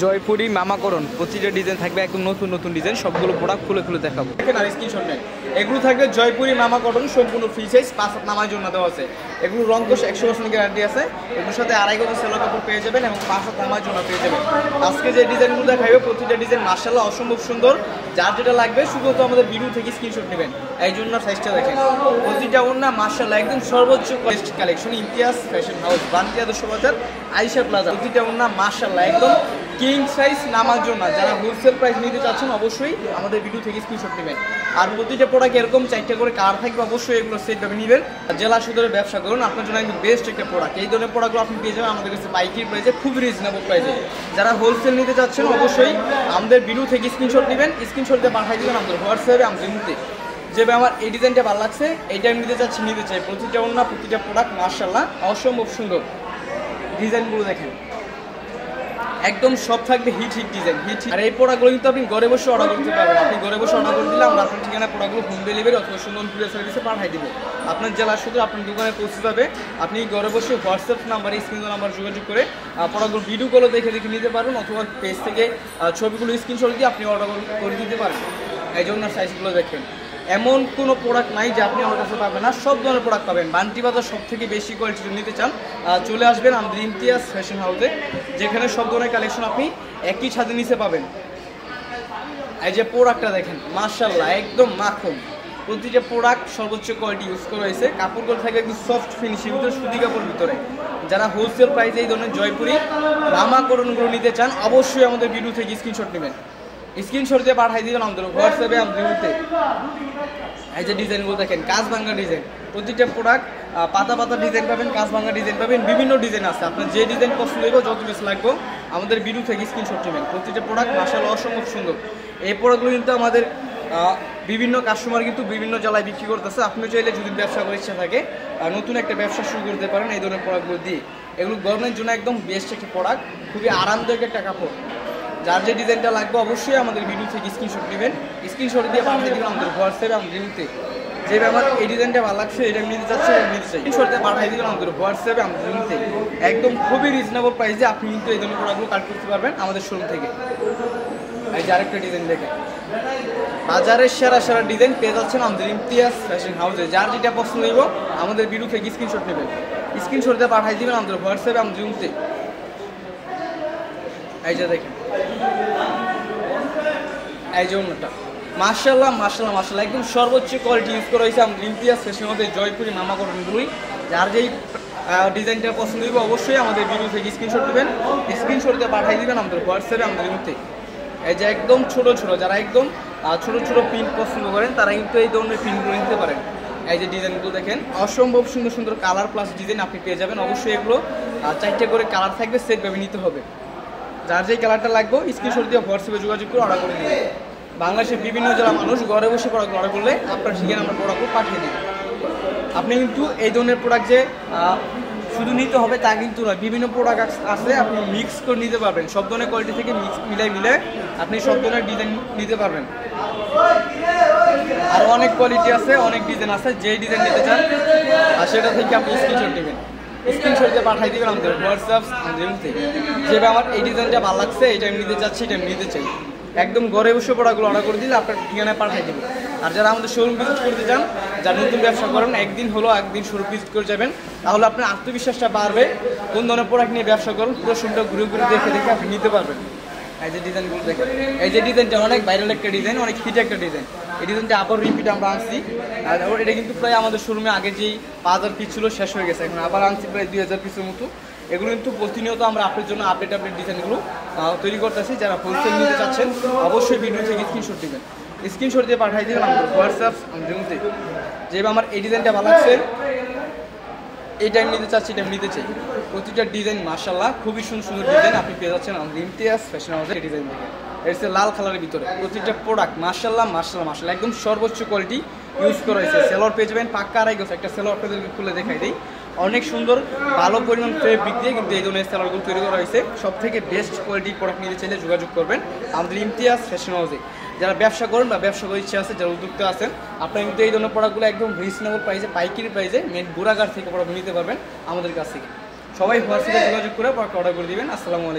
জয়পুরি মামাকরণ প্রতিটা ডিজাইন থাকবে একদম নতুন নতুন ডিজাইন, সবগুলো প্রোডাক্ট খুলে খুলে দেখাবো। দেখেন আর স্ক্রিনশট নেন, এগুলো থাকবে জয়পুরি মামাকরণ, সম্পূর্ণ ফ্রি সাইজ, 5 হাত নামার জন্য দেওয়া আছে। এগুলো রং কোশ 100% গ্যারান্টি আছে। এগুলোর সাথে 2.5 গজ সেলো কাপড় পেয়ে যাবেন এবং 5 হাত নামার জন্য পেয়ে যাবেন। আজকে যে ডিজাইনগুলো দেখাবে প্রতিটা ডিজাইন মাশাআল্লাহ অসম্ভব সুন্দর। যার যেটা লাগবে শুধু তো আমাদের ভিডিও থেকে স্ক্রিনশট নেবেন। এই জন্য সাইজটা দেখেন, প্রতিটা ওন্না মাশাআল্লাহ একদম সর্বোচ্চ best collection, Imtiaz fashion house, Bunty আদর্শ বাজার, আয়েশা প্লাজা। প্রতিটা ওন্না মাশাআল্লাহ একদম কিং সাইজ নামার জন্য। যারা হোলসেল প্রাইস নিতে চাচ্ছেন অবশ্যই আমাদের ভিডিও থেকে স্ক্রিনশট নেবেন। আর প্রতিটা প্রোডাক্ট এরকম 4টা করে কালার থাকবে, অবশ্যই এগুলো সেট ভাবে নেবেন। জেলা সদরে ব্যবসা করুন, আপনার জন্য একদম বেস্ট একটা প্রোডাক্ট। এই ধরনের প্রোডাক্টগুলো আপনি পেয়ে যাবেন আমাদের কাছে পাইকারি প্রাইসে, খুব রিজনেবল প্রাইসে। যারা হোলসেল নিতে চাচ্ছেন অবশ্যই আমাদের ভিডিও থেকে স্ক্রিনশট নেবেন, স্ক্রিনশট দিয়ে পাঠিয়ে দেবেন আমাদের হোয়াটসঅ্যাপে আমাদের মুহূর্তে। যেভাবে আমার এই ডিজাইনটা ভালো লাগছে এইটা আমি নিতে চাচ্ছি, নিতে চাই। প্রতিটা অন্য প্রতিটা প্রোডাক্ট মাশাআল্লাহ অসম্ভব সুন্দর। ডিজাইনগুলো দেখেন একদম সব থাকবে হিট ডিজাইন, হিট। আর এই প্রোডাক্টগুলো কিন্তু আপনি ঘরে বসে অর্ডার করতে পারবেন। আপনি ঘরে বসে অর্ডার করে দিলে আমরা আপনার ঠিকানা প্রোডাক্টগুলো হোম ডেলিভারি অথবা সুন্দর কুরিয়ার সার্ভিসে পাঠিয়ে দিব। আপনার জেলা শুধু আপনার দোকানে পৌঁছে যাবে। আপনি ঘরে বসে হোয়াটসঅ্যাপ নাম্বারে, স্ক্রিন নাম্বার যোগাযোগ করে প্রোডাক্টগুলো ভিডিওগুলো দেখে দেখে নিতে পারবেন, অথবা পেজ থেকে ছবিগুলো স্ক্রিনশট দিয়ে আপনি অর্ডার করে দিতে পারবেন। এই জন্য সাইজগুলো দেখেন, এমন কোনো প্রোডাক্ট নাই যে আপনি আমার কাছে পাবেন না, সব ধরনের প্রোডাক্ট পাবেন। বান্টি বাজার সব থেকে বেশি কোয়ালিটি নিতে চান চলে আসবেন আমাদের ইমতিয়াজ ফ্যাশন হাউসে, যেখানে সব ধরনের কালেকশন আপনি একই ছাদে নিচে পাবেন। এই যে প্রোডাক্টটা দেখেন মাশাআল্লাহ একদম মাখন, প্রতিটা প্রোডাক্ট সর্বোচ্চ কোয়ালিটি ইউজ করা হয়েছে। কাপড়গুলো থাকবে একদম সফট ফিনিশিং ভিতরে, সুতি কাপড় ভিতরে। যারা হোলসেল প্রাইসে এই ধরনের জয়পুরি নামাকরণগুলো নিতে চান অবশ্যই আমাদের ভিডিও থেকে স্ক্রিনশট নেবেন, স্ক্রিনশট দিয়ে পাঠিয়ে দিবেন আমাদের হোয়াটসঅ্যাপে আমাদের মুহূর্তে। এই যে ডিজাইনগুলো দেখেন কাজ ভাঙা ডিজাইন, প্রতিটা প্রোডাক্ট পাতা পাতা ডিজাইন পাবেন, কাজ ভাঙা ডিজাইন পাবেন, বিভিন্ন ডিজাইন আছে। আপনার যে ডিজাইন পছন্দ হইব, যত বেশি লাগবে আমাদের ভিডিও থেকে স্ক্রিনশট নেবেন। প্রতিটা প্রোডাক্ট মাশাআল্লাহ অসম্ভব সুন্দর। এই প্রোডাক্টগুলো কিন্তু আমাদের বিভিন্ন কাস্টমার কিন্তু বিভিন্ন জেলায় বিক্রি করতেছে। আপনি চাইলে যদি ব্যবসা করার ইচ্ছা থাকে নতুন একটা ব্যবসা শুরু করতে পারেন এই ধরনের প্রোডাক্টগুলো দিয়ে। এগুলো গরমের জন্য একদম বেস্ট একটা প্রোডাক্ট, খুবই আরামদায়ক একটা কাপড়। যার যে ডিজাইনটা লাগবে অবশ্যই আমাদের ভিডিও থেকে স্ক্রিনশট নেবেন, স্ক্রিনশট দিয়ে পাঠিয়ে দেবেন আমাদের হোয়াটসঅ্যাপে আমাদের ভিডিওতে। যেভাবে আমার এই ডিজাইনটা ভালো লাগছে এটা নিতে চাচ্ছি, নিতে চাই, স্ক্রিনশট দিয়ে পাঠিয়ে দেবেন আমাদের হোয়াটসঅ্যাপে আমাদের ভিডিওতে। একদম খুবই রিজনেবল প্রাইসে আপনি কিন্তু এই ধরনের প্রোডাক্টগুলো কালেক্ট করতে পারবেন আমাদের শোরুম থেকে। এই যে আরেকটা ডিজাইন দেখেন, বাজারের সেরা সেরা ডিজাইন পেয়ে যাচ্ছেন আমাদের ইমতিয়াজ ফ্যাশন হাউসে। যার যেটা পছন্দ হইব আমাদের ভিডিও থেকে স্ক্রিনশট নেবেন, স্ক্রিনশট দিয়ে পাঠিয়ে দেবেন আমাদের হোয়াটসঅ্যাপে আমাদের ভিডিওতে। এই যে দেখেন এই যে অন্যটা মাশাআল্লাহ মাশাআল্লাহ মাশাআল্লাহ একদম সর্বোচ্চ কোয়ালিটি ইউজ করা হয়েছে আমাদের ইমতিয়াজ ফ্যাশন হাউসের জয়পুরি নামাকরণগুলোই। যার যেই ডিজাইনটা পছন্দ হইব অবশ্যই আমাদের ভিডিও থেকে স্ক্রিনশট নেবেন, স্ক্রিনশট দিয়ে পাঠিয়ে দিবেন আমাদের হোয়াটসঅ্যাপে আমাদের মধ্যে। এই যে একদম ছোট ছোট, যারা একদম ছোট ছোট প্রিন্ট পছন্দ করেন তারা কিন্তু এই ধরনের প্রিন্টগুলো নিতে পারেন। এই যে ডিজাইনগুলো দেখেন অসম্ভব সুন্দর সুন্দর কালার প্লাস ডিজাইন আপনি পেয়ে যাবেন। অবশ্যই এগুলো 4টা করে কালার থাকবে, সেট ভাবে নিতে হবে। যার যেই কালারটা লাগবে স্ক্রিনশট দিয়ে হোয়াটসঅ্যাপে যোগাযোগ করে অর্ডার করে নেবেন। বাংলাদেশের বিভিন্ন জেলার মানুষ ঘরে বসে প্রোডাক্ট অর্ডার করলে আপনার ঠিকানা আমরা প্রোডাক্টগুলো পাঠিয়ে দিই। আপনি কিন্তু এই ধরনের প্রোডাক্ট যে শুধু নিতে হবে তা কিন্তু নয়, বিভিন্ন প্রোডাক্ট আছে আপনি মিক্স করে নিতে পারবেন। সব ধরনের কোয়ালিটি থেকে মিক্স মিলে আপনি সব ধরনের ডিজাইন নিতে পারবেন। আর অনেক কোয়ালিটি আছে, অনেক ডিজাইন আছে, যেই ডিজাইন নিতে চান আর সেটা থেকে আপনি স্ক্রিনশট নেবেন, স্ক্রিনশট দিয়ে পাঠিয়ে দেবেন আমাদের হোয়াটসঅ্যাপ আমাদের থেকে। যেভাবে আমার এই ডিজাইনটা ভালো লাগছে এটা আমি নিতে চাচ্ছি, এটা আমি নিতে চাই, একদম ঘরে বসে প্রোডাক্টগুলো অর্ডার করে দিলে আপনার ঠিকানায় পাঠিয়ে দেবেন। আর যারা আমাদের শোরুম ভিজিট করতে চান, যারা নতুন ব্যবসা করেন, একদিন হলো একদিন শোরুম ভিজিট করে যাবেন, তাহলে আপনার আত্মবিশ্বাসটা বাড়বে। কোন ধরনের প্রোডাক্ট নিয়ে ব্যবসা করুন পুরো শোরুমটা ঘুরে ঘুরে দেখে দেখে আপনি নিতে পারবেন। এই যে ডিজাইনগুলো দেখেন, এই যে ডিজাইনটা অনেক ভাইরাল একটা ডিজাইন, অনেক হিট একটা ডিজাইন। এই ডিজাইনটা আবার রিপিট আমরা আনছি। আর এটা কিন্তু প্রায় আমাদের শোরুমে আগে যেই 5000 পিস ছিল শেষ হয়ে গেছে, এখন আবার আনছি প্রায় 2000 পিসের মতো। এগুলো কিন্তু প্রতিনিয়ত আমরা আপনার জন্য আপডেট ডিজাইনগুলো তৈরি করতেছি। যারা হোলসেল নিতে চাচ্ছেন অবশ্যই ভিডিও থেকে স্ক্রিনশট দেবেন, স্ক্রিনশট দিয়ে পাঠিয়ে দেবেন আমাদের হোয়াটসঅ্যাপ আমাদের মধ্যে। যেভাবে আমার এই ডিজাইনটা ভালো লাগছে এইটা আমি নিতে চাচ্ছি, এটা আমি নিতে চাই। প্রতিটা ডিজাইন মাশাআল্লাহ খুবই সুন্দর সুন্দর ডিজাইন আপনি পেয়ে যাচ্ছেন আমাদের ইমতিয়াজ ফ্যাশন হাউসের এই ডিজাইন থেকে। এর হচ্ছে লাল কালারের ভিতরে প্রতিটা প্রোডাক্ট মাশাআল্লাহ মাশাআল্লাহ মাশাআল্লাহ একদম সর্বোচ্চ কোয়ালিটি ইউজ করা হয়েছে। সেলোয়ার পেয়ে যাবেন পাক্কা 2.5 গজ, একটা সেলোয়ার আপনাদেরকে খুলে দেখাই দিই। অনেক সুন্দর ভালো পরিমাণ ফেব্রিক দিয়ে কিন্তু এই ধরনের সেলোয়ারগুলো তৈরি করা হয়েছে। সব থেকে বেস্ট কোয়ালিটির প্রোডাক্ট নিতে চাইলে যোগাযোগ করবেন আমাদের ইমতিয়াজ ফ্যাশন হাউসে। যারা ব্যবসা করেন বা ব্যবসা করার ইচ্ছা আছে, যারা উদ্যোক্তা আছেন, আপনারা কিন্তু এই ধরনের প্রোডাক্টগুলো একদম রিজনেবল প্রাইসে পাইকারি প্রাইসে মেন বুড়াঘাট থেকে প্রোডাক্ট নিতে পারবেন আমাদের কাছ থেকে। সবাই হোয়াটসঅ্যাপে যোগাযোগ করে প্রোডাক্ট অর্ডার করে দিবেন। আসসালামু আলাইকুম।